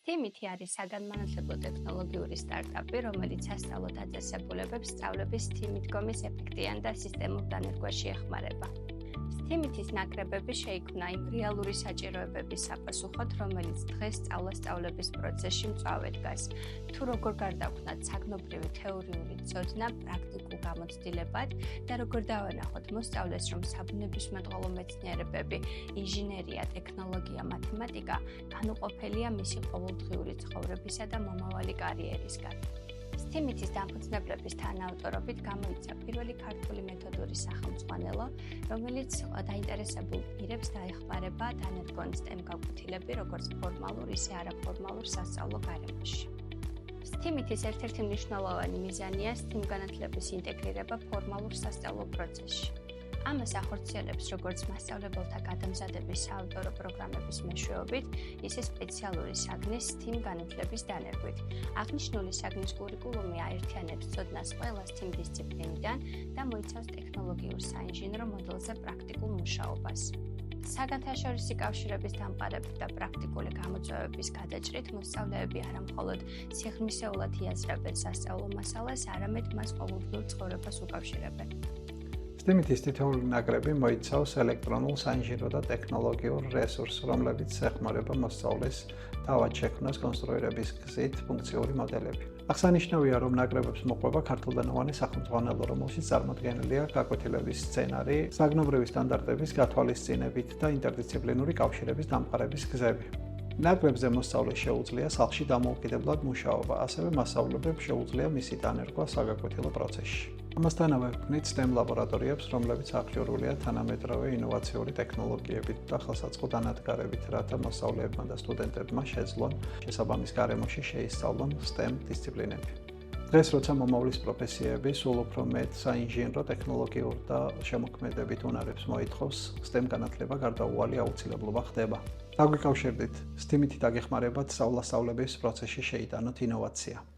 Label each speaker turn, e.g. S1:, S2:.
S1: STEAM-ი არის საგანმანათლებლო ტექნოლოგიური სტარტაპი, რომელიც სასწავლო დაწესებულებებს სწავლების STEAM-დგომის ეფექტიან და სისტემურ დანერგვაში ეხმარება. STEAM-ის ნაკრებები შეიქმნა იმ რეალური საჭიროებების საპასუხოდ, რომელიც დღეს სწავლების პროცესში მწვავედ დგას. თუ როგორ გარდაქმნათ საგნობრივი თეორიული ცოდნა პრაქტიკულ გამოცდილებად და როგორ დავანახოთ მოსწავლეს, რომ საბუნებისმეტყველო მეცნიერებები, ინჟინერია, ტექნოლოგია, მათემატიკა განუყოფელია მისი ყოველდღიური ცხოვრებისა და მომავალი კარიერისგან. STEAM-ის დამფუძნებლების თანაავტორობით გამოიცა პირველი ქართული მეთოდური სახელმძღვანელო, რომელიც დაინტერესებულ პირებს დაეხმარება დანერგონ STEM გაკვეთილები როგორც ფორმალურ, ისე არაფორმალურ სასწავლო გარემოში. STEAM-ის ერთ-ერთი მნიშვნელოვანი მიზანია STEM განათლების ინტეგრირება ფორმალურ სასწავლო პროცესში. ამას ახორციელებს როგორც მასწავლებელთა გადამზადების საავტორო პროგრამების მეშვეობით, ისე სპეციალური საგნის STEAM განათლების დანერგვით. აღნიშნული საგნის კურიკულუმი აერთიანებს ცოდნას ყველა STEAM დისციპლინიდან და მოიცავს ტექნოლოგიურ საინჟინრო მოდელზე პრაქტიკულ მუშაობას. საგანთაშორისი კავშირების დამყარებით და პრაქტიკული გამოწვევების გადაჭრით მოსწავლეები არა მხოლოდ სიღრმისეულად იაზრებენ სასწავლო მასალას, არამედ მას ყოველდღიურ ცხოვრებას უკავშირებენ.
S2: STEAM-ის თითოეული ნაკრები მოიცავს ელექტრონულ, საინჟინრო და ტექნოლოგიურ რესურსს, რომლებიც ეხმარება მოსწავლეს თავად შექმნას კონსტრუირების გზით ფუნქციური მოდელები. აღსანიშნავია, რომ ნაკრებებს მოყვება ქართულენოვანი სახელმძღვანელო, რომელშიც წარმოდგენილია გაკვეთილების სცენარი, საგნობრივი სტანდარტების გათვალისწინებით და ინტერდისციპლინური კავშირების დამყარების გზები. ნაკრებზე მოსწავლეს შეუძლია სახლში დამოუკიდებლად მუშაობა, ასევე მასწავლებლებს შეუძლია მისი დანერგვა საგაკვეთილო პროცესში. ამასთანავე ვქმნით STEM ლაბორატორიებს, რომლებიც აღჭურვილია თანამედროვე ინოვაციური ტექნოლოგიებით და ხელსაწყო დანადგარებით, რათა მოსწავლეებმა და სტუდენტებმა შეძლონ შესაბამის გარემოში შეისწავლონ STEM დისციპლინები. დღეს, როცა მომავლის პროფესიები სულ უფრო მეტ საინჟინრო, ტექნოლოგიურ და შემოქმედებით უნარებს მოითხოვს, STEM განათლება გარდაუვალი აუცილებლობა ხდება. დაგვიკავშირდით, STEAM-ით დაგეხმარებათ სწავლების პროცესში შეიტანოთ ინოვაცია.